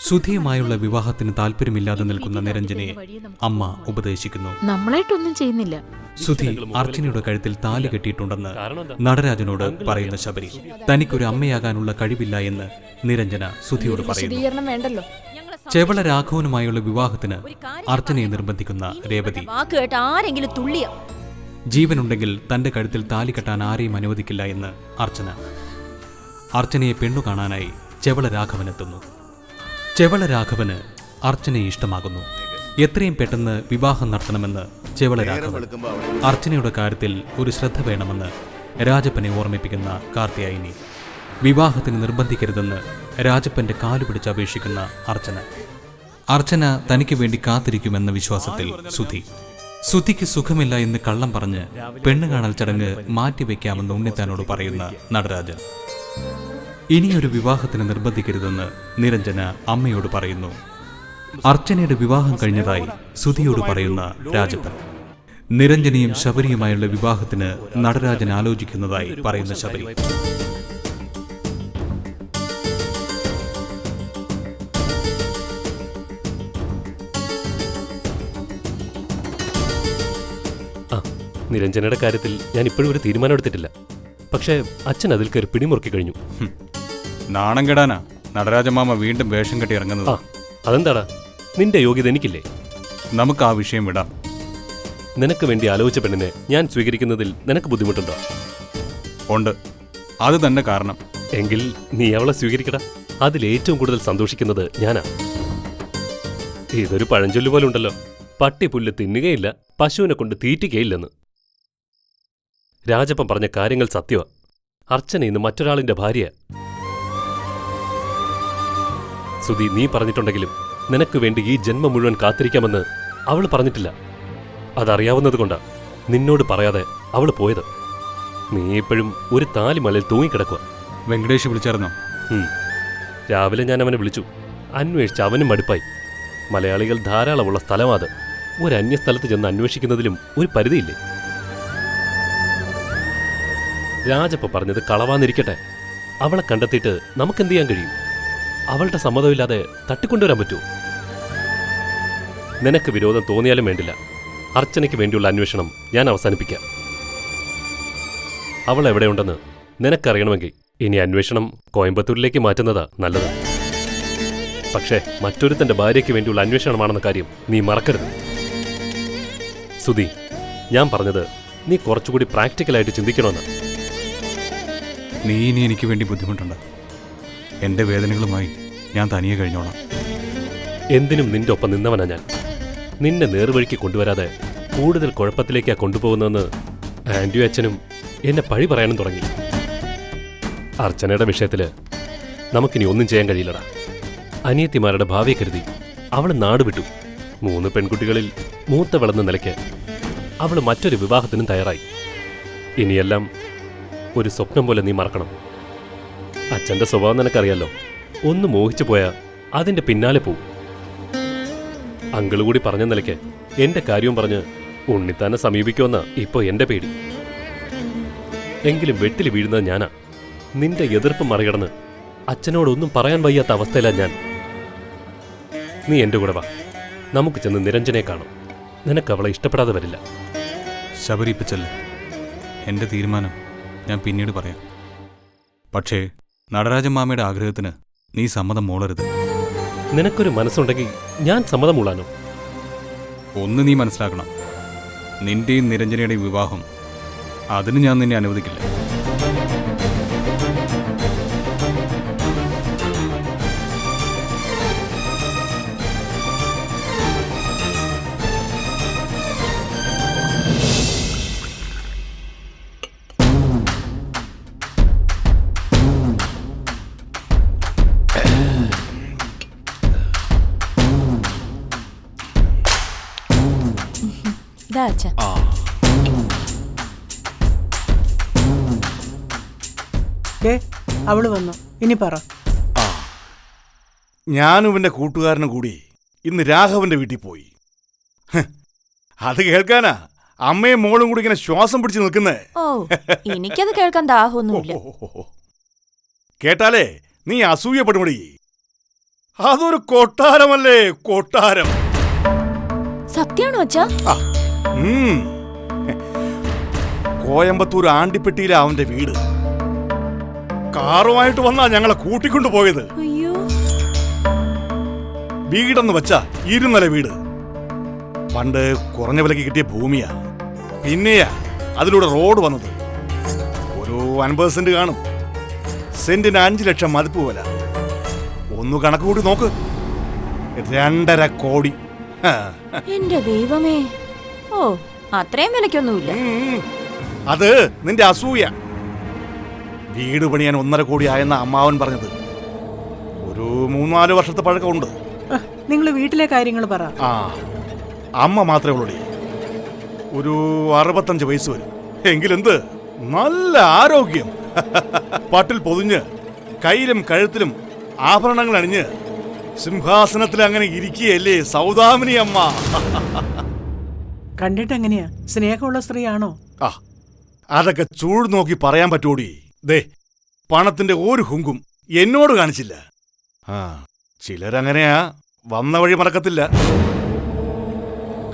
സുധിയുമായുള്ള വിവാഹത്തിന് താല്പര്യമില്ലാതെ നിൽക്കുന്ന നിരഞ്ജനയെ അമ്മ ഉപദേശിക്കുന്നു. നമ്മളായിട്ടൊന്നും ചെയ്യുന്നില്ല. സുധി അർച്ചനയുടെ കഴുത്തിൽ താലി കെട്ടിയിട്ടുണ്ടെന്ന് നടരാജനോട് പറയുന്ന ശബരി തനിക്കൊരു അമ്മയാകാനുള്ള കഴിവില്ല എന്ന് നിരഞ്ജന സുധിയോട് പറയുന്നു. ചെവള രാഘവനുമായുള്ള വിവാഹത്തിന് അർച്ചനയെ നിർബന്ധിക്കുന്ന രേവതി ജീവനുണ്ടെങ്കിൽ തന്റെ കഴുത്തിൽ താലി കെട്ടാൻ ആരെയും അനുവദിക്കില്ല എന്ന് അർച്ചനയെ പെണ്ണു കാണാനായി ചെവള രാഘവനെത്തുന്നു. ചെവള രാഘവന് അർച്ചനയെ ഇഷ്ടമാകുന്നു. എത്രയും പെട്ടെന്ന് വിവാഹം നടത്തണമെന്ന് ചെവള രാഘവൻ. അർച്ചനയുടെ കാര്യത്തിൽ ഒരു ശ്രദ്ധ വേണമെന്ന് രാജപ്പനെ ഓർമ്മിപ്പിക്കുന്ന കാർത്യായനി. വിവാഹത്തിന് നിർബന്ധിക്കരുതെന്ന് രാജപ്പന്റെ കാലുപിടിച്ച് അപേക്ഷിക്കുന്ന അർച്ചന തനിക്ക് വേണ്ടി കാത്തിരിക്കുമെന്ന വിശ്വാസത്തിൽ സുധിക്ക് സുഖമില്ല എന്ന് കള്ളം പറഞ്ഞ് പെണ്ണു കാണൽ ചടങ്ങ് മാറ്റിവെക്കാമെന്ന് ഉണ്ണിത്താനോട് പറയുന്ന നടരാജൻ. ഇനിയൊരു വിവാഹത്തിന് നിർബന്ധിക്കരുതെന്ന് നിരഞ്ജന അമ്മയോട് പറയുന്നു. അർച്ചനയുടെ വിവാഹം കഴിഞ്ഞതായി സുധിയോട് പറയുന്ന രാജപ്പൻ. നിരഞ്ജനയും ശബരിയുമായുള്ള വിവാഹത്തിന് നടരാജൻ ആലോചിക്കുന്നതായി പറയുന്ന ശബരി. നിരഞ്ജനയുടെ കാര്യത്തിൽ ഞാൻ ഇപ്പോഴും ഒരു തീരുമാനം എടുത്തിട്ടില്ല. പക്ഷേ അച്ഛൻ അതിൽ കയറി പിടിമുറുക്കി കഴിഞ്ഞു. നാണം കെടാനാ നടരാജമാമ വീണ്ടും വേഷം കെട്ടി ഇറങ്ങുന്നത്. അതെന്താടാ, നിന്റെ യോഗ്യത എനിക്കില്ലേ? നമുക്ക് ആ വിഷയം വിടാം. നിനക്ക് വേണ്ടി ആലോചിച്ച പെണ്ണിനെ ഞാൻ സ്വീകരിക്കുന്നതിൽ നിനക്ക് ബുദ്ധിമുട്ടുണ്ടോ? ഉണ്ട്, അത് തന്നെ കാരണം. എങ്കിൽ നീ അവളെ സ്വീകരിക്കടാ. അതിലേറ്റവും കൂടുതൽ സന്തോഷിക്കുന്നത് ഞാനാ. ഇതൊരു പഴഞ്ചൊല്ലു പോലെ ഉണ്ടല്ലോ, പട്ടി പുല്ല് തിന്നുകയില്ല, പശുവിനെ കൊണ്ട് തീറ്റിക്കയില്ലെന്ന്. രാജപ്പൻ പറഞ്ഞ കാര്യങ്ങൾ സത്യമാ. അർച്ചന ഇന്ന് മറ്റൊരാളിന്റെ ഭാര്യ. സുധി, നീ പറഞ്ഞിട്ടുണ്ടെങ്കിലും നിനക്ക് വേണ്ടി ഈ ജന്മം മുഴുവൻ കാത്തിരിക്കാമെന്ന് അവൾ പറഞ്ഞിട്ടില്ല. അതറിയാവുന്നതുകൊണ്ടാ നിന്നോട് പറയാതെ അവൾ പോയത്. നീ ഇപ്പോഴും ഒരു താലിമലയിൽ തൂങ്ങിക്കിടക്കുക. വെങ്കടേഷ് വിളിച്ചായിരുന്നോ? രാവിലെ ഞാൻ അവനെ വിളിച്ചു. അന്വേഷിച്ച് അവനും മടുപ്പായി. മലയാളികൾ ധാരാളമുള്ള സ്ഥലമാത്. ഒരു അന്യസ്ഥലത്ത് ചെന്ന് അന്വേഷിക്കുന്നതിലും ഒരു പരിധിയില്ലേ? രാജപ്പ പറഞ്ഞത് കളവാന്നിരിക്കട്ടെ, അവളെ കണ്ടെത്തിയിട്ട് നമുക്കെന്ത് ചെയ്യാൻ കഴിയും? അവളുടെ സമ്മതമില്ലാതെ തട്ടിക്കൊണ്ടുവരാൻ പറ്റുമോ? നിനക്ക് വിരോധം തോന്നിയാലും വേണ്ടില്ല, അർച്ചനയ്ക്ക് വേണ്ടിയുള്ള അന്വേഷണം ഞാൻ അവസാനിപ്പിക്കാം. അവൾ എവിടെയുണ്ടെന്ന് നിനക്കറിയണമെങ്കിൽ ഇനി അന്വേഷണം കോയമ്പത്തൂരിലേക്ക് മാറ്റുന്നതാ നല്ലത്. പക്ഷേ മറ്റൊരുത്തന്റെ ഭാര്യയ്ക്ക് വേണ്ടിയുള്ള അന്വേഷണമാണെന്ന കാര്യം നീ മറക്കരുത്. സുധി, ഞാൻ പറഞ്ഞത് നീ കുറച്ചുകൂടി പ്രാക്ടിക്കലായിട്ട് ചിന്തിക്കണമെന്ന്. നീ ഇനി എനിക്ക് വേണ്ടി ബുദ്ധിമുട്ടുണ്ട്. എൻ്റെ വേദനകളുമായി ഞാൻ തനിയെ കഴിഞ്ഞോളാം. എന്തിനും നിന്റെ ഒപ്പം നിന്നവനാ ഞാൻ. നിന്നെ നേർവഴിക്ക് കൊണ്ടുവരാതെ കൂടുതൽ കുഴപ്പത്തിലേക്കാ കൊണ്ടുപോകുന്നതെന്ന് ആൻറ്റിയും അച്ഛനും എന്നെ പഴി പറയാനും തുടങ്ങി. അർച്ചനയുടെ വിഷയത്തില് നമുക്കിനി ഒന്നും ചെയ്യാൻ കഴിയില്ലടാ. അനിയത്തിമാരുടെ ഭാവിയെ കരുതി അവൾ നാടുവിട്ടു. 3 പെൺകുട്ടികളിൽ മൂത്തവളെന്ന നിലയ്ക്ക് അവൾ മറ്റൊരു വിവാഹത്തിനും തയ്യാറായി. ഇനിയെല്ലാം ഒരു സ്വപ്നം പോലെ നീ മറക്കണം. അച്ഛൻ്റെ സ്വഭാവം നിനക്കറിയാലോ, ഒന്ന് മോഹിച്ചു പോയാൽ അതിൻ്റെ പിന്നാലെ പോവും. അങ്കിള് കൂടി പറഞ്ഞ നിലയ്ക്ക് എൻ്റെ കാര്യവും പറഞ്ഞ് ഉണ്ണിത്താനെ സമീപിക്കുമെന്ന ഇപ്പോൾ എൻ്റെ പേടി. എങ്കിലും വെട്ടിൽ വീഴുന്നത് ഞാനാ. നിന്റെ എതിർപ്പ് മറികടന്ന് അച്ഛനോടൊന്നും പറയാൻ വയ്യാത്ത അവസ്ഥയിലാണ് ഞാൻ. നീ എൻ്റെ കൂടെ വാ, നമുക്ക് ചെന്ന് നിരഞ്ജനെ കാണും. നിനക്ക് അവളെ ഇഷ്ടപ്പെടാതെ വരില്ല. ശബരിപ്പിച്ചല്ലേ, എൻ്റെ തീരുമാനം ഞാൻ പിന്നീട് പറയാം. പക്ഷേ നടരാജൻ മാമയുടെ ആഗ്രഹത്തിന് നീ സമ്മതം മൂളരുത്. നിനക്കൊരു മനസ്സുണ്ടെങ്കിൽ ഞാൻ സമ്മതം മൂളാനോ? ഒന്ന് നീ മനസ്സിലാക്കണം, നിന്റെയും നിരഞ്ജനയുടെയും വിവാഹം, അതിന് ഞാൻ നിന്നെ അനുവദിക്കില്ല. അവള് വന്നു, ഇനി പറ. ഞാനും ഇവന്റെ കൂട്ടുകാരനും കൂടി ഇന്ന് രാഘവന്റെ വീട്ടിൽ പോയി. അത് കേൾക്കാനാ അമ്മയും മോളും കൂടി ഇങ്ങനെ ശ്വാസം പിടിച്ച് നിൽക്കുന്നേ. എനിക്കത് കേൾക്കാൻ ദാഹമൊന്നുമില്ല. കേട്ടാലേ നീ അസൂയപ്പെടുമടി. അതൊരു കൊട്ടാരമല്ലേ, കൊട്ടാരം. സത്യാണോ അച്ഛാ? ആ, കോയമ്പത്തൂർ ആണ്ടിപ്പെട്ടിയിലെ അവന്റെ വീട്. കാറുമായിട്ട് വന്നാ ഞങ്ങളെ കൂട്ടിക്കൊണ്ടു പോയത്. അയ്യോ, വീടെന്ന് വെച്ചാ 2 നില വീട്. പണ്ട് കുറഞ്ഞ വിലക്ക് കിട്ടിയ ഭൂമിയാ. പിന്നെയാ അതിലൂടെ റോഡ് വന്നത്. ഒരു 50 സെന്റ് കാണും. സെന്റിന് 5 ലക്ഷം മതിപ്പ് വില. ഒന്ന് കണക്ക് കൂടി നോക്ക്, 2.5 കോടി. എന്റെ ദൈവമേ. ഓ, അത്രയും വിലക്കൊന്നുമില്ല. അത് നിന്റെ അസൂയ. വീട് പണിയാൻ 1.5 കോടി ആയെന്ന അമ്മാവൻ പറഞ്ഞത്. ഒരു 3-4 വർഷത്തെ പഴക്കമുണ്ട്. നിങ്ങൾ വീട്ടിലെ കാര്യങ്ങൾ പറ. ആ, അമ്മ മാത്രമേ ഉള്ളൂ. ഒരു 65 വയസ്സ് വരും. എങ്കിലെന്ത് നല്ല ആരോഗ്യം. പട്ടിൽ പൊതിഞ്ഞ് കയ്യിലും കഴുത്തിലും ആഭരണങ്ങൾ അണിഞ്ഞ് സിംഹാസനത്തിൽ അങ്ങനെ ഇരിക്കുകയല്ലേ സൗദാമിനി അമ്മ. കണ്ടിട്ട് എങ്ങനെയാ? സ്നേഹമുള്ള സ്ത്രീയാണോ? ആ, അതൊക്കെ ചൂട് നോക്കി പറയാൻ പറ്റൂടി. ദേ, പണത്തിന്റെ ഒരു ഹുങ്കും എന്നോട് കാണിച്ചില്ല. ആ, ചിലരങ്ങനെയാ, വന്ന വഴി മറക്കത്തില്ല.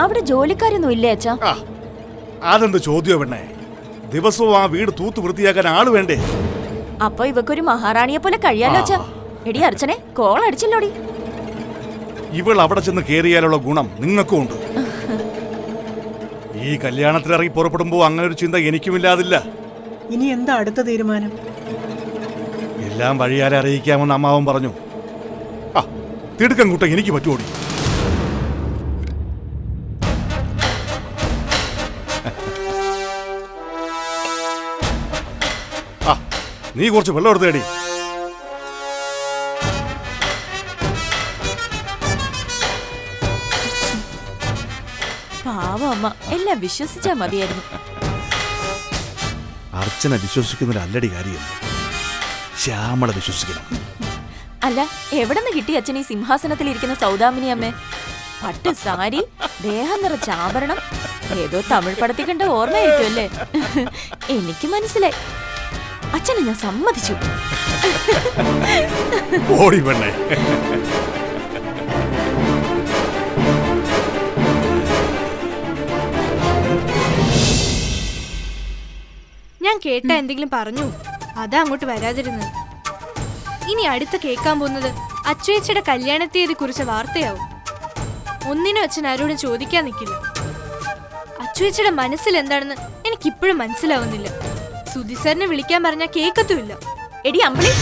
അവിടെ ജോലിക്കാരൊന്നും ഇല്ലേ അച്ഛാ? ആ, അതെന്ത് ചോദ്യോ പെണ്ണേ? ദിവസവും ആ വീട് തൂത്ത് വൃത്തിയാക്കാൻ ആള് വേണ്ടേ? അപ്പൊ ഇവക്കൊരു മഹാറാണിയെ പോലെ കഴിയാലോ അച്ഛാ. എടി അർച്ചനെ, കോൾ അടിച്ചല്ലോടി. ഇവൾ അവിടെ ചെന്ന് കേറിയാലുള്ള ഗുണം നിങ്ങൾക്കും ഉണ്ട്. ഈ കല്യാണത്തിലിറങ്ങി പുറപ്പെടുമ്പോ അങ്ങനെ ഒരു ചിന്ത എനിക്കുമില്ലാതില്ല. ഇനി എന്താ അടുത്ത തീരുമാനം? എല്ലാം വഴിയാലെ അറിയിക്കാമെന്ന് അമ്മാവൻ പറഞ്ഞു. ആ, തിടുക്കം കൂട്ട എനിക്ക് പറ്റുമോടി. ആ, നീ കുറച്ച് വെള്ളം എടുത്തേടി. പാവം അമ്മ, എല്ലാം വിശ്വസിച്ചാ മതിയായിരുന്നു. അർച്ചന വിശ്വസിക്കുന്നതിലല്ലടി കാര്യം, ശ്യാമള വിശ്വസിക്കണം. അല്ല, എവിടെ നിന്ന് കിട്ടി അച്ഛൻ ഈ സിംഹാസനത്തിൽ ഇരിക്കുന്ന സൗദാമിനി അമ്മേ? പട്ട് സാരി, ദേഹം നിറച്ച ആഭരണം, ഏതോ തമിഴ് പടത്തിൽ കണ്ട ഓർമ്മയായിരിക്കും അല്ലേ? എനിക്ക് മനസ്സിലായി. അച്ഛനെ ഞാൻ സമ്മതിച്ചു. ഓടി പെണ്ണേ. ഞാൻ കേട്ട എന്തെങ്കിലും പറഞ്ഞു, അതാ അങ്ങോട്ട് വരാതിരുന്നത്. ഇനി അടുത്ത കേൾക്കാൻ പോകുന്നത് അച്ചുവേച്ചിയുടെ കല്യാണ തീയതി കുറിച്ച വാർത്തയാവും. ഒന്നിനും അച്ഛൻ ആരോടും ചോദിക്കാൻ നിൽക്കില്ല. അച്ചുവേച്ചിയുടെ മനസ്സിൽ എന്താണെന്ന് എനിക്കിപ്പോഴും മനസ്സിലാവുന്നില്ല. സുധി സാറിനെ വിളിക്കാൻ പറഞ്ഞാൽ കേൾക്കത്തുമില്ല. എടി അമ്പിളി,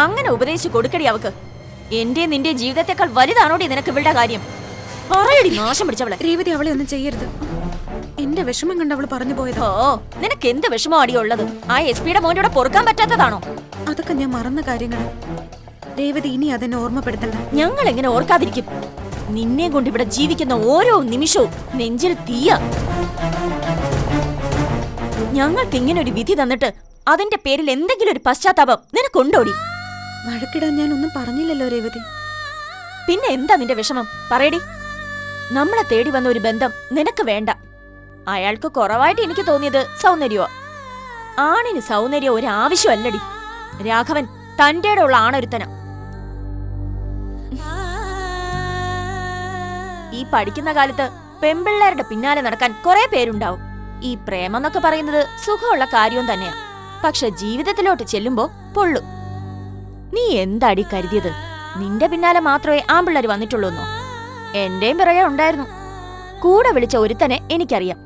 അങ്ങനെ ഉപദേശിച്ച് കൊടുക്കടി അവക്ക്. എന്റെ നിന്റെ ജീവിതത്തെക്കാൾ വലുതാണോടി നിനക്ക് ഇവളുടെ കാര്യം? പറയടി, നാശം പിടിച്ചവളെ. രേവതി അവളെ ഒന്നും ചെയ്യരുത്. എന്റെ വിഷമം കണ്ട് അവള് പറഞ്ഞു പോയതോ. ഓ, നിനക്ക് എന്ത് വിഷമം അടിയുള്ളത്? ആ SP-യുടെ മോനോടെ പൊറുക്കാൻ പറ്റാത്തതാണോ? അതൊക്കെ ഞാൻ മറന്ന കാര്യങ്ങൾ. രേവതി ഇനി അതെന്നെ ഓർമ്മപ്പെടുത്തണ്ട. ഞങ്ങൾ എങ്ങനെ ഓർക്കാതിരിക്കും? നിന്നെ കൊണ്ട് ഇവിടെ ജീവിക്കുന്ന ഓരോ നിമിഷവും നെഞ്ചിൽ തീയ. ഞങ്ങൾക്ക് ഇങ്ങനെ ഒരു വിധി തന്നിട്ട് അതിന്റെ പേരിൽ എന്തെങ്കിലും ഒരു പശ്ചാത്താപം നിനക്കൊണ്ടോടി? വഴക്കിടാൻ ഞാൻ ഒന്നും പറഞ്ഞില്ലല്ലോ രേവതി. പിന്നെ എന്താ നിന്റെ വിഷമം? പറയടി. നമ്മളെ തേടി വന്ന ഒരു ബന്ധം നിനക്ക് വേണ്ട. അയാൾക്ക് കുറവായിട്ട് എനിക്ക് തോന്നിയത് സൗന്ദര്യമോ? ആണിന് സൗന്ദര്യം ഒരു ആവശ്യമല്ലടി. രാഘവൻ തന്റെയുടെ ഉള്ള ആണൊരുത്തന. ഈ പഠിക്കുന്ന കാലത്ത് പെമ്പിള്ളേരുടെ പിന്നാലെ നടക്കാൻ കുറെ പേരുണ്ടാവും. ഈ പ്രേമം എന്നൊക്കെ പറയുന്നത് സുഖമുള്ള കാര്യവും തന്നെയാ. പക്ഷെ ജീവിതത്തിലോട്ട് ചെല്ലുമ്പോ പൊള്ളു. നീ എന്താടി കരുതിയത്? നിന്റെ പിന്നാലെ മാത്രമേ ആമ്പിള്ളേര് വന്നിട്ടുള്ളൂന്നോ? എന്റെയും പിറകെ ഉണ്ടായിരുന്നു. കൂടെ വിളിച്ച ഒരുത്തനെ എനിക്കറിയാം.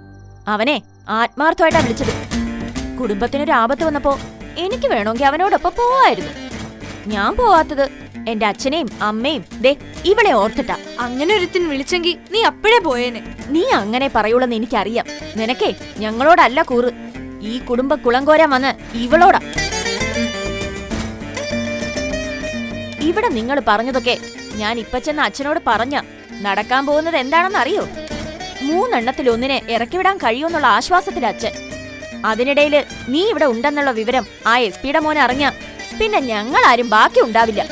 അവനെ ആത്മാർത്ഥമായിട്ടാ വിളിച്ചത്. കുടുംബത്തിനൊരു ആപത്ത് വന്നപ്പോ എനിക്ക് വേണമെങ്കിൽ അവനോടൊപ്പം പോവായിരുന്നു. ഞാൻ പോവാത്തത് എന്റെ അച്ഛനെയും അമ്മയും ദേ ഇവളെ ഓർത്തിട്ടാ. അങ്ങനെ ഒരുത്തിൻ വിളിച്ചെങ്കിൽ നീ അപ്പോഴേ പോയേനെ. നീ അങ്ങനെ പറയുള്ളെന്ന് എനിക്കറിയാം. നിനക്കേ ഞങ്ങളോടല്ല കൂറ്. ഈ കുടുംബ കുളങ്കോരാൻ വന്ന് ഇവളോടാ. ഇവിടെ നിങ്ങൾ പറഞ്ഞതൊക്കെ ഞാൻ ഇപ്പൊ ചെന്ന് അച്ഛനോട് പറഞ്ഞ നടക്കാൻ പോകുന്നത് എന്താണെന്ന് അറിയോ? 3 എണ്ണത്തിലൊന്നിനെ ഇറക്കിവിടാൻ കഴിയുമെന്നുള്ള ആശ്വാസത്തിലെ അച്ഛൻ. അതിനിടയില് നീ ഇവിടെ ഉണ്ടെന്നുള്ള വിവരം ആ SP-യുടെ മോനെ അറിഞ്ഞ പിന്നെ ഞങ്ങളാരും ബാക്കി ഉണ്ടാവില്ല.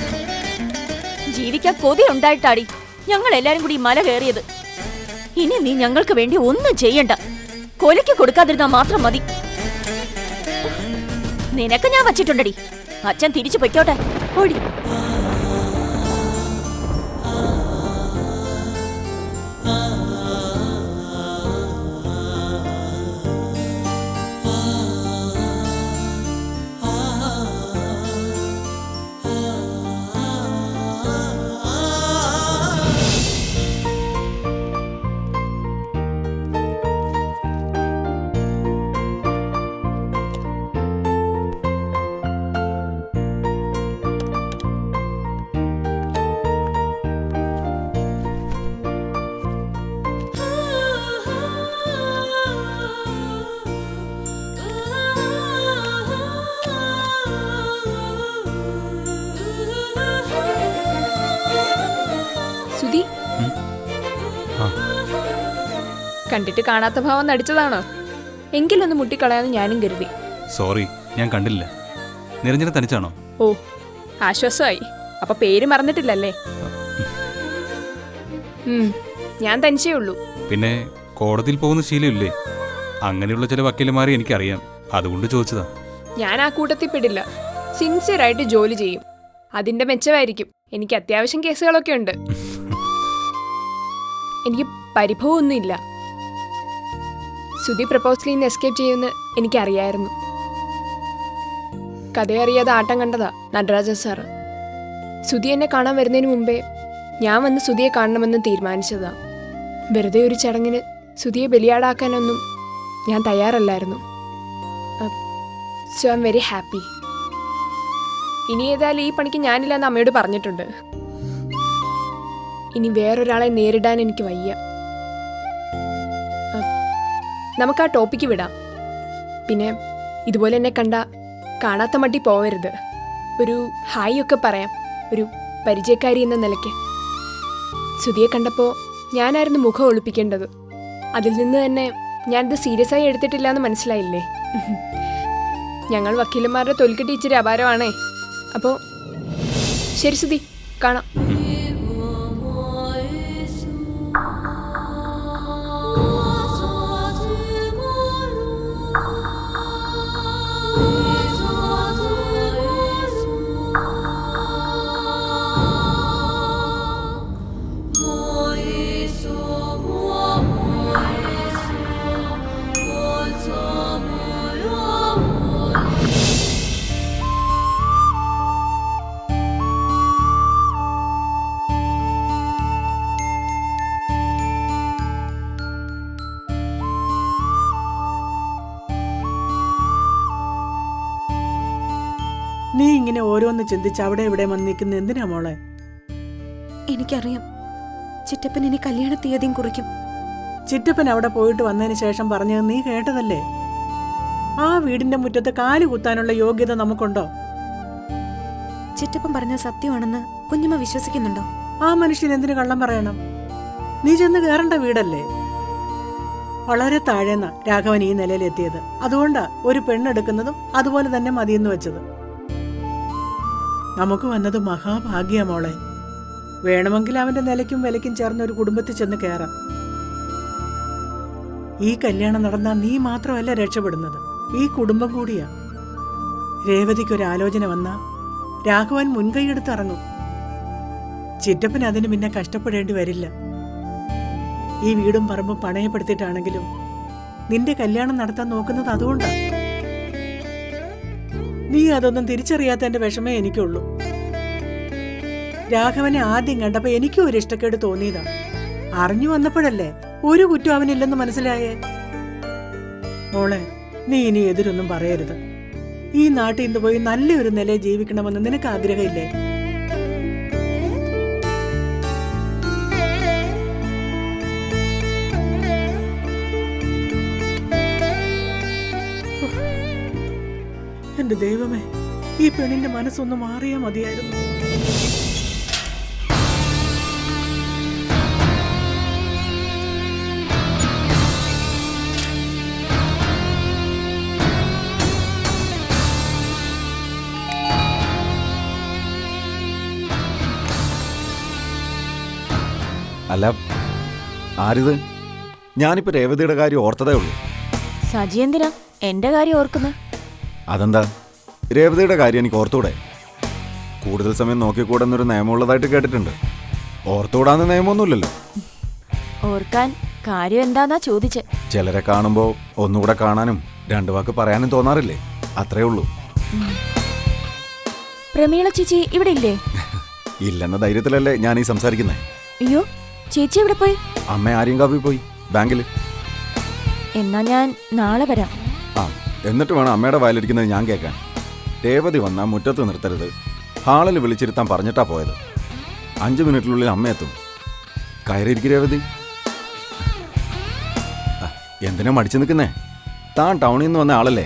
ജീവിക്കാൻ കൊതി ഉണ്ടായിട്ടാടി ഞങ്ങൾ എല്ലാരും കൂടി മല കയറിയത്. ഇനി നീ ഞങ്ങൾക്ക് വേണ്ടി ഒന്നും ചെയ്യണ്ട. കൊലയ്ക്ക് കൊടുക്കാതിരുന്നാ മാത്രം മതി. നിനക്ക് ഞാൻ വച്ചിട്ടുണ്ടടി. അച്ഛൻ തിരിച്ചു പൊയ്ക്കോട്ടെ. ഓടി. സുധി, ആ. കണ്ടിട്ട് കാണാത്ത ഭാവം നടിച്ചതാണോ? എങ്കിലൊന്ന് മുട്ടിക്കളയാന്ന് ഞാനും കരുതി. സോറി, ഞാൻ കണ്ടില്ല. നിരഞ്ജന തനിച്ചാണോ? ഓ, ആശ്വാസമായി. അപ്പൊ പേര് മറന്നിട്ടില്ലല്ലേ? ഞാൻ തനിച്ചേ ഉള്ളൂ. പിന്നെ കോടതിയിൽ പോകുന്ന ശീലമില്ലേ? അങ്ങനെയുള്ള ചില വക്കീലന്മാരെ എനിക്കറിയാം, അതുകൊണ്ട് ചോദിച്ചതാ. ഞാൻ ആ കൂട്ടത്തിൽ പെടില്ല. സിൻസിയറായിട്ട് ജോലി ചെയ്യും. അതിന്റെ മെച്ചമായിരിക്കും. എനിക്ക് അത്യാവശ്യം കേസുകളൊക്കെ ഉണ്ട്. എനിക്ക് പരിഭവമൊന്നുമില്ല. സുധി പ്രപ്പോസലിൽ നിന്ന് എസ്കേപ്പ് ചെയ്യുമെന്ന് എനിക്കറിയായിരുന്നു. കഥയറിയാതെ ആട്ടം കണ്ടതാ നടരാജൻ സാറ്. സുധി എന്നെ കാണാൻ വരുന്നതിന് മുമ്പേ ഞാൻ വന്ന് സുധിയെ കാണണമെന്ന് തീരുമാനിച്ചതാ. വെറുതെ ഒരു ചടങ്ങിന് സുധിയെ ബലിയാടാക്കാനൊന്നും ഞാൻ തയ്യാറല്ലായിരുന്നു. So I am very happy. ഇനി ഏതായാലും ഈ പണിക്ക് ഞാനില്ലെന്ന് അമ്മയോട് പറഞ്ഞിട്ടുണ്ട്. ഇനി വേറൊരാളെ നേരിടാൻ എനിക്ക് വയ്യ. നമുക്ക് ആ ടോപ്പിക്ക് വിടാം. പിന്നെ ഇതുപോലെ എന്നെ കണ്ട കാണാത്ത മട്ടി പോവരുത്. ഒരു ഹായ് ഒക്കെ പറയാം, ഒരു പരിചയക്കാരി എന്ന നിലയ്ക്ക്. സുധിയെ കണ്ടപ്പോൾ ഞാനായിരുന്നു മുഖം ഒളിപ്പിക്കേണ്ടത്. അതിൽ നിന്ന് തന്നെ ഞാനിത് സീരിയസ് ആയി എടുത്തിട്ടില്ല എന്ന് മനസ്സിലായില്ലേ? ഞങ്ങൾ വക്കീലന്മാരുടെ തൊലിക്കെട്ടി ഇച്ചിരി അപാരമാണേ. അപ്പോൾ ശരി സുധി, കാണാം. നീ ഇങ്ങനെ ഓരോന്ന് ചിന്തിച്ച് അവിടെ ഇവിടെ വന്ന് നിൽക്കുന്ന എന്തിനാ മോളെ? എനിക്കറിയാം, ചിറ്റപ്പൻ ഇനി കല്യാണ തീയതിയും കുറിക്കും. ചിറ്റപ്പൻ അവിടെ പോയിട്ട് വന്നതിന് ശേഷം പറഞ്ഞത് നീ കേട്ടതല്ലേ? ആ വീടിന്റെ മുറ്റത്ത് കാല് കുത്താനുള്ള യോഗ്യത നമുക്കുണ്ടോ? ചിറ്റപ്പൻ പറഞ്ഞ സത്യമാണെന്ന് കുഞ്ഞമ്മ വിശ്വസിക്കുന്നുണ്ടോ? ആ മനുഷ്യൻ എന്തിനു കള്ളം പറയണം? നീ ചെന്ന് കയറേണ്ട വീടല്ലേ? വളരെ താഴേന്ന രാഘവൻ ഈ നിലയിലെത്തിയത്. അതുകൊണ്ടാ ഒരു പെണ്ണെടുക്കുന്നതും അതുപോലെ തന്നെ മതിയെന്ന് വെച്ചത്. നമുക്ക് വന്നത് മഹാഭാഗ്യ മോളെ. വേണമെങ്കിൽ അവന്റെ നിലയ്ക്കും വിലയ്ക്കും ചേർന്ന ഒരു കുടുംബത്തിൽ ചെന്ന് കയറാം. ഈ കല്യാണം നടന്നാൽ നീ മാത്രമല്ല രക്ഷപ്പെടുന്നത്, ഈ കുടുംബം കൂടിയാ. രേവതിക്കൊരു ആലോചന വന്നാ രാഘവൻ മുൻകൈയെടുത്തിറങ്ങും. ചിറ്റപ്പൻ അതിന് പിന്നെ കഷ്ടപ്പെടേണ്ടി വരില്ല. ഈ വീടും പറമ്പും പണയപ്പെടുത്തിയിട്ടാണെങ്കിലും നിന്റെ കല്യാണം നടത്താൻ നോക്കുന്നത് അതുകൊണ്ടാണ്. നീ അതൊന്നും തിരിച്ചറിയാത്തതിന്റെ വിഷമേ എനിക്കുള്ളൂ. രാഘവനെ ആദ്യം കണ്ടപ്പോ എനിക്കും ഒരു ഇഷ്ടക്കേട് തോന്നിയതാ. അറിഞ്ഞു വന്നപ്പോഴല്ലേ ഒരു കുറ്റം അവനില്ലെന്ന് മനസ്സിലായേ. മോളെ, നീ ഇനി എതിരൊന്നും പറയരുത്. ഈ നാട്ടിൽ നിന്ന് പോയി നല്ലൊരു നിലയിൽ ജീവിക്കണമെന്ന് നിനക്ക് ആഗ്രഹമില്ലേ? എന്റെ ദൈവമേ, ഈ പെണ്ണിന്റെ മനസ്സൊന്ന് മാറിയാ മതിയായിരുന്നു. അല്ല, ആരിത്? ഞാനിപ്പോ രേവതിയുടെ കാര്യം ഓർത്തതേ ഉള്ളൂ. സജി എന്തിനാ എന്റെ കാര്യം ഓർക്കുന്നത്? അതെന്താ? രേവതിയുടെ കാര്യം എനിക്ക് ഓർത്തൂടെ? കൂടുതൽ സമയം നോക്കിക്കൂടുന്നൊരു നിയമമുള്ളതായിട്ട് കേട്ടിട്ടുണ്ട്. ഓർത്തുകൂടാന്ന് നിയമമൊന്നുമില്ലല്ലോ. ഓർക്കാൻ കാര്യം എന്താന്നാ ചോദിച്ചെ. ചിലരെ കാണുമ്പോൾ ഒന്നുകൂടെ കാണാനും 2 വാക്ക് പറയാനും തോന്നാറില്ലേ? അത്രേ ഉള്ളൂ. പ്രമീള ചേച്ചി ഇവിടെ ഇല്ലേ? ഇല്ലെന്ന ധൈര്യത്തിലല്ലേ ഞാൻ ഈ സംസാരിക്കുന്നത്. അയ്യോ, ചേച്ചി എവിടെ പോയി? അമ്മ ആര്യങ്കാവിൽ പോയി, ബാങ്കിൽ. എന്നാ ഞാൻ നാളെ വരാം. ആ, എന്നിട്ട് വേണം അമ്മയുടെ വായിലിരിക്കുന്നത് ഞാൻ കേൾക്കാൻ. രേവതി വന്നാൽ മുറ്റത്ത് നിർത്തരുത്, ഹാളിൽ വിളിച്ചിരുത്താൻ പറഞ്ഞിട്ടാ പോയത്. 5 മിനിറ്റിനുള്ളിൽ അമ്മ എത്തും. കയറിയിരിക്കും രേവതി. എന്തിനാ മടിച്ചു നിൽക്കുന്നേ? താൻ ടൗണിൽ നിന്ന് വന്ന ആളല്ലേ?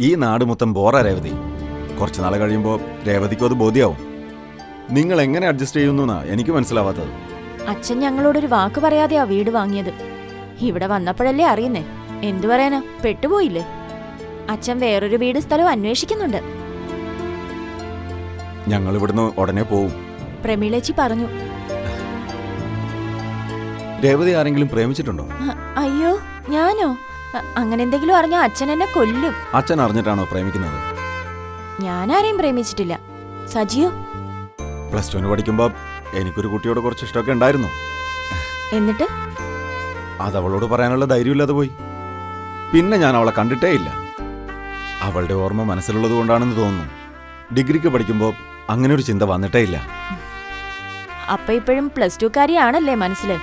ഈ നാട് മൊത്തം ബോറാ രേവതി. കുറച്ച് നാൾ കഴിയുമ്പോൾ രേവതിക്കും അത് ബോധ്യാവും. നിങ്ങൾ എങ്ങനെ അഡ്ജസ്റ്റ് ചെയ്യുന്നു എനിക്ക് മനസ്സിലാവാത്തത്. അച്ഛൻ ഞങ്ങളോടൊരു വാക്ക് പറയാതെയാ വീട് വാങ്ങിയത്. ഇവിടെ വന്നപ്പോഴല്ലേ അറിയുന്നേ. എന്തു പറയാനാ, പെട്ടുപോയില്ലേ. അച്ഛൻ വേറൊരു വീട് സ്ഥലവും അന്വേഷിക്കുന്നുണ്ട്. ഞങ്ങൾ ഇവിടുന്ന് ഉടനെ പോവും. പ്രമീളേച്ചി പറഞ്ഞു. രേവതി ആരെങ്കിലും പ്രേമിച്ചിട്ടുണ്ടോ? അയ്യോ, ഞാനോ? അങ്ങനെ എന്തെങ്കിലും അറിഞ്ഞാ അച്ഛൻ എന്നെ കൊല്ലും. അച്ഛൻ അറിഞ്ഞിട്ടാണോ പ്രേമിക്കുന്നത്? ഞാനാരെയും പ്രേമിച്ചിട്ടില്ല. സജിയോ? +2 പഠിക്കുമ്പോ എനിക്കൊരു കുട്ടിയോട് കുറച്ച് ഇഷ്ടമൊക്കെ ഉണ്ടായിരുന്നു. എന്നിട്ട് അതവളോട് പറയാനുള്ള ധൈര്യമില്ലാതെ പോയി. പിന്നെ ഞാൻ അവളെ കണ്ടിട്ടേ ഇല്ല. അവളുടെ ഓർമ്മ മനസ്സിലുള്ളത് കൊണ്ടാണെന്ന് തോന്നുന്നു. ഡിഗ്രിക്ക് പഠിക്കുമ്പോൾ അങ്ങനെ ഒരു ചിന്ത വന്നിട്ടേ ഇല്ല. അപ്പൊ ഇപ്പോഴും +2 കാരിയാണല്ലേ മനസ്സില്?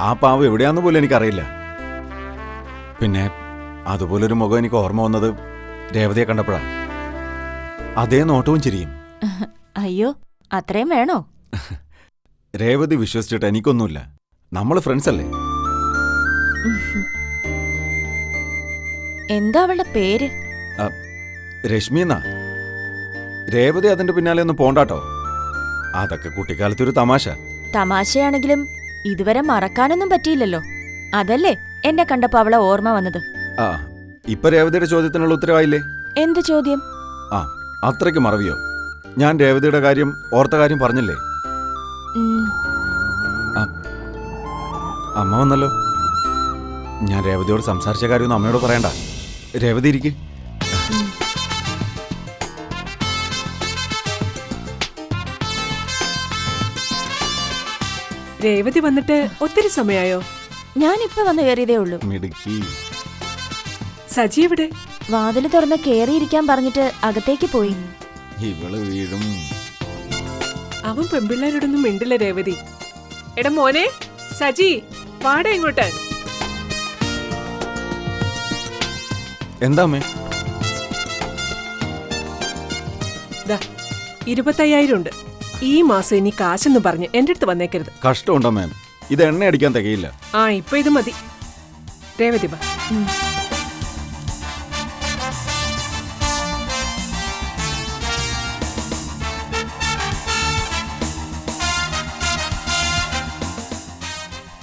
ആ പാവം എവിടെയാന്ന് പോലും എനിക്കറിയില്ല. പിന്നെ അതുപോലൊരു മുഖം എനിക്ക് ഓർമ്മ വന്നത് രേവതിയെ കണ്ടപ്പോഴാണ്. അതേ നോട്ടവും ചിരിയും. അയ്യോ, അത്രയും വേണോ? രേവതി വിശ്വസിച്ചിട്ട് എനിക്കൊന്നുമില്ല. നമ്മൾ ഫ്രണ്ട്സ് അല്ലേ? എന്താ അവളുടെ പേര്? രശ്മി എന്നാ. രേവതി അതിന്റെ പിന്നാലെ ഒന്നും പോണ്ടാട്ടോ. അതൊക്കെ കുട്ടിക്കാലത്തൊരു തമാശ. തമാശയാണെങ്കിലും ഇതുവരെ മറക്കാനൊന്നും പറ്റിയില്ലല്ലോ. അതല്ലേ എന്നെ കണ്ടപ്പോ അവളെ ഓർമ്മ വന്നത്. ആ, ഇപ്പൊ രേവതിയുടെ ചോദ്യത്തിനുള്ള ഉത്തരവായില്ലേ? എന്ത് ചോദ്യം? ആ, അത്രയ്ക്ക് മറവിയോ? ഞാൻ രേവതിയുടെ കാര്യം ഓർത്ത കാര്യം പറഞ്ഞില്ലേ? അമ്മ വന്നല്ലോ. ഞാൻ രേവതിയോട് സംസാരിച്ച കാര്യമൊന്നും അമ്മയോട് പറയണ്ട. രേവതി ഇരിക്ക്. രേവതി വന്നിട്ട് ഒത്തിരി സമയായോ? ഞാനിപ്പോ വന്ന് കയറിയതേ ഉള്ളൂ. മിടുക്കി. സജി എവിടെ? വാതില് തുറന്ന് കേറിയിരിക്കാൻ പറഞ്ഞിട്ട് അകത്തേക്ക് പോയി. ഇവള് വീഴും. അവൻ പെമ്പിള്ളേരോടൊന്നും മിണ്ടില്ല രേവതി. എടാ മോനെ സജി, വാട ഇങ്ങോട്ട്. എന്താ അമ്മേ? 25,000 ഉണ്ട്. ഈ മാസം ഇനി കാശെന്ന് പറഞ്ഞ് എന്റെ അടുത്ത് വന്നേക്കരുത്. കഷ്ടമുണ്ടോ മാം? ഇത് എണ്ണ അടിക്കാൻ തികയില്ല. ആ, ഇപ്പൊ ഇത് മതി. രേവതി വാ.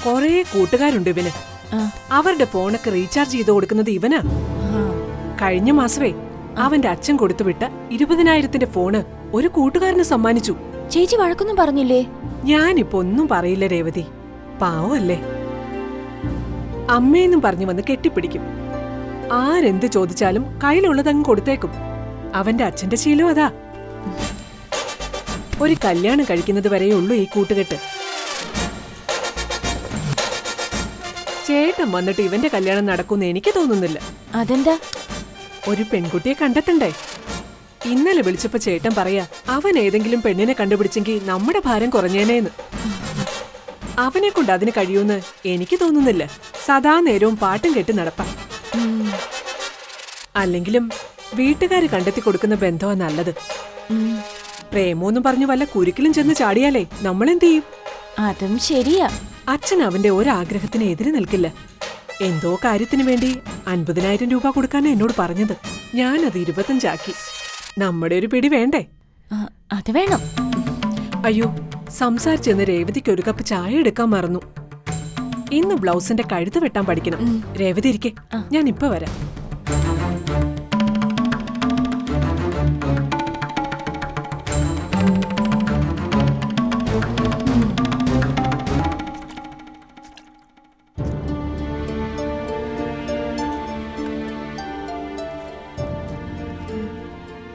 കൊറേ കൂട്ടുകാരുണ്ട് ഇവന്. അവരുടെ ഫോണൊക്കെ റീചാർജ് ചെയ്ത് കൊടുക്കുന്നത് ഇവനാ. കഴിഞ്ഞ മാസമേ അവന്റെ അച്ഛൻ കൊടുത്തുവിട്ട 20,000ന്റെ ഫോണ് ഒരു കൂട്ടുകാരന് സമ്മാനിച്ചു. ചേച്ചി വഴക്കൊന്നും പറഞ്ഞില്ലേ? ഞാനിപ്പോ ഒന്നും പറയില്ല രേവതി. പാവല്ലേ. അമ്മയെന്നും പറഞ്ഞു വന്ന് കെട്ടിപ്പിടിക്കും. ആരെന്ത് ചോദിച്ചാലും കയ്യിലുള്ളതങ്ങ് കൊടുത്തേക്കും. അവന്റെ അച്ഛന്റെ ശീലം അതാ. ഒരു കല്യാണം കഴിക്കുന്നത് വരെയേ ഉള്ളൂ ഈ കൂട്ടുകെട്ട്. ചേട്ടൻ വന്നിട്ട് ഇവന്റെ കല്യാണം നടക്കുമെന്ന് എനിക്ക് തോന്നുന്നില്ല. അതെന്താ? ഒരു പെൺകുട്ടിയെ കണ്ടെത്തണ്ടേ? ഇന്നലെ വിളിച്ചപ്പോ ചേട്ടൻ പറയാ അവൻ ഏതെങ്കിലും പെണ്ണിനെ കണ്ടുപിടിച്ചെങ്കിൽ നമ്മുടെ ഭാരം കുറഞ്ഞേനേന്ന്. അവനെ കൊണ്ട് അതിന് കഴിയൂന്ന് എനിക്ക് തോന്നുന്നില്ല. സദാ നേരവും പാട്ടും കേട്ട് നടപ്പാം. അല്ലെങ്കിലും വീട്ടുകാര് കണ്ടെത്തി കൊടുക്കുന്ന ബന്ധമാ നല്ലത്. പ്രേമോന്നും പറഞ്ഞു വല്ല കുരുക്കിലും ചെന്ന് ചാടിയാലേ നമ്മളെന്ത് ചെയ്യും? അതും ശരിയാ. അച്ഛൻ അവന്റെ ഒരാഗ്രഹത്തിന് എതിര് നിൽക്കില്ല. എന്തോ കാര്യത്തിന് വേണ്ടി 50,000 രൂപ കൊടുക്കാനാ എന്നോട് പറഞ്ഞത്. ഞാനത് 25 ആക്കി. നമ്മുടെ ഒരു പിടി വേണ്ടേ? അത് വേണം. അയ്യോ, സംസാരിച്ചെന്ന് രേവതിക്ക് ഒരു കപ്പ് ചായ എടുക്കാൻ മറന്നു. ഇന്ന് ബ്ലൗസിന്റെ കഴുത്ത് വെട്ടാൻ പഠിക്കണം. രേവതി ഇരിക്കെ, ഞാൻ ഇപ്പൊ വരാം.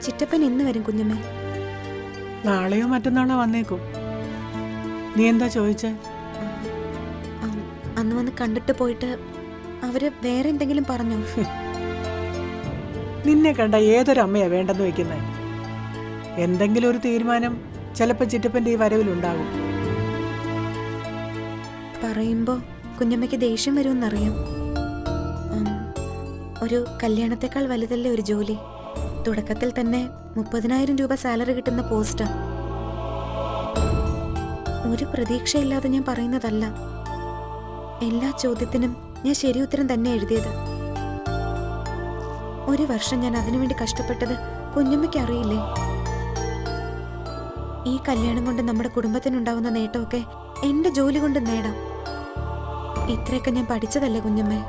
ചിറ്റപ്പൻ ഇന്ന് വരും കുഞ്ഞമ്മേ. നാളെയോ മറ്റന്നാളോ വന്നേക്കും. നീ എന്താ ചോദിച്ചേ? അന്ന് വന്ന് കണ്ടിട്ട് പോയിട്ട് അവര് വേറെ എന്തെങ്കിലും പറഞ്ഞോ? നിന്നെ കണ്ട ഏതൊരു അമ്മയാ വേണ്ടെന്ന് വെക്കുന്നത്? എന്തെങ്കിലും ഒരു തീരുമാനം ചിലപ്പോൾ ചിറ്റപ്പന്റെ ഈ വരവിലുണ്ടാകും. പറയുമ്പോ കുഞ്ഞമ്മയ്ക്ക് ദേഷ്യം വരുമെന്നറിയാം. ഒരു കല്യാണത്തെക്കാൾ വലുതല്ലേ ഒരു ജോലി? തുടക്കത്തിൽ തന്നെ 30,000 രൂപ സാലറി കിട്ടുന്ന പോസ്റ്റാ. ഒരു പ്രതീക്ഷയില്ലാതെ ഞാൻ പറയുന്നതല്ല. എല്ലാ ചോദ്യത്തിനും ഞാൻ ശരി ഉത്തരം തന്നെ എഴുതിയത്. 1 വർഷം ഞാൻ അതിനുവേണ്ടി കഷ്ടപ്പെട്ടത് കുഞ്ഞമ്മയ്ക്ക് അറിയില്ലേ? ഈ കല്യാണം കൊണ്ട് നമ്മുടെ കുടുംബത്തിനുണ്ടാവുന്ന നേട്ടമൊക്കെ എന്റെ ജോലി കൊണ്ട് നേടാം. ഇത്രയൊക്കെ ഞാൻ പഠിച്ചതല്ലേ കുഞ്ഞമ്മേ?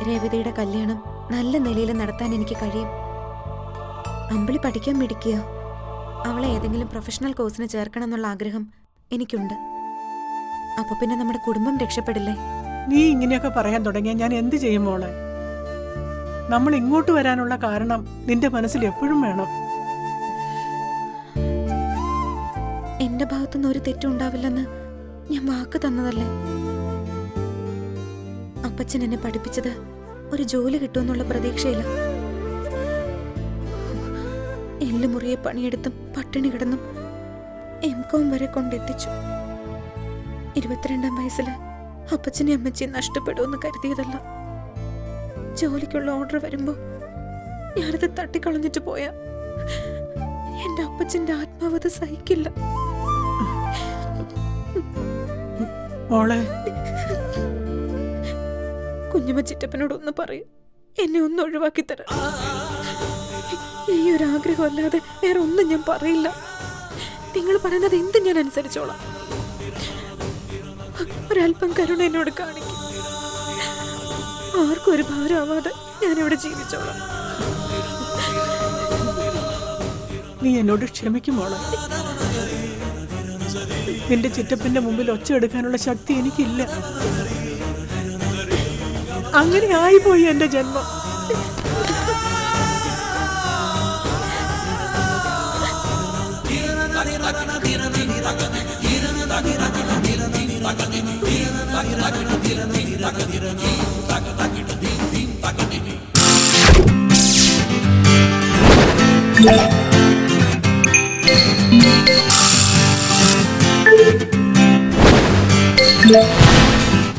രേവതിയുടെ കല്യാണം നല്ല നിലയിൽ നടത്താൻ എനിക്ക് കഴിയും. അമ്പിളി പഠിക്കാൻ മിടിക്കുക. അവളെ ഏതെങ്കിലും പ്രൊഫഷണൽ കോഴ്സിന് ചേർക്കണം എന്നുള്ള ആഗ്രഹം എനിക്കുണ്ട്. അപ്പൊ പിന്നെ നമ്മുടെ കുടുംബം രക്ഷപ്പെടില്ലേ? നീ ഇങ്ങനെയൊക്കെ പറയാൻ തുടങ്ങിയാൽ ഞാൻ എന്ത് ചെയ്യും മോളെ? നമ്മൾ ഇങ്ങോട്ട് വരാനുള്ള കാരണം നിന്റെ മനസ്സിൽ എപ്പോഴും വേണം. എന്റെ ഭാഗത്തുനിന്ന് ഒരു തെറ്റും ഉണ്ടാവില്ലെന്ന് ഞാൻ വാക്ക് തന്നതല്ലേ? അപ്പച്ചൻ എന്നെ പഠിപ്പിച്ചത് ഒരു ജോലി കിട്ടുമെന്നുള്ള പ്രതീക്ഷയില്ല. എല്ലുമുറിയെ പണിയെടുത്തും പട്ടിണി കിടന്നും M.Com വരെ കൊണ്ടെത്തിച്ചു. 22-ാം വയസ്സില് അപ്പച്ചനെ അമ്മച്ചിയെ നഷ്ടപ്പെടുമെന്ന് കരുതിയതല്ല. ജോലിക്കുള്ള ഓർഡർ വരുമ്പോ ഞാനത് തട്ടിക്കളഞ്ഞിട്ട് പോയാ എന്റെ അപ്പച്ചന്റെ ആത്മാവത് സഹിക്കില്ല. മോളെ, കുഞ്ഞമ്മ ചിറ്റപ്പനോട് ഒന്ന് പറയും, എന്നെ ഒന്ന് ഒഴിവാക്കി തരാം. ഈ ഒരു ആഗ്രഹം അല്ലാതെ വേറെ ഒന്നും ഞാൻ പറയില്ല. നിങ്ങൾ പറയുന്നത് എന്ത് ഞാൻ അനുസരിച്ചോളാം. ഒരല്പം കരുണ എന്നോട് കാണിക്കും. ആർക്കും ഒരു ഭാരമാവാതെ ഞാനിവിടെ ജീവിച്ചോളാം. നീ എന്നോട് ക്ഷമിക്കും മോളെ. നിന്റെ ചിറ്റപ്പന്റെ മുമ്പിൽ ഒച്ച എടുക്കാനുള്ള ശക്തി എനിക്കില്ല. അങ്ങനെ ആയിപ്പോയി എന്റെ ജന്മം. Yeah.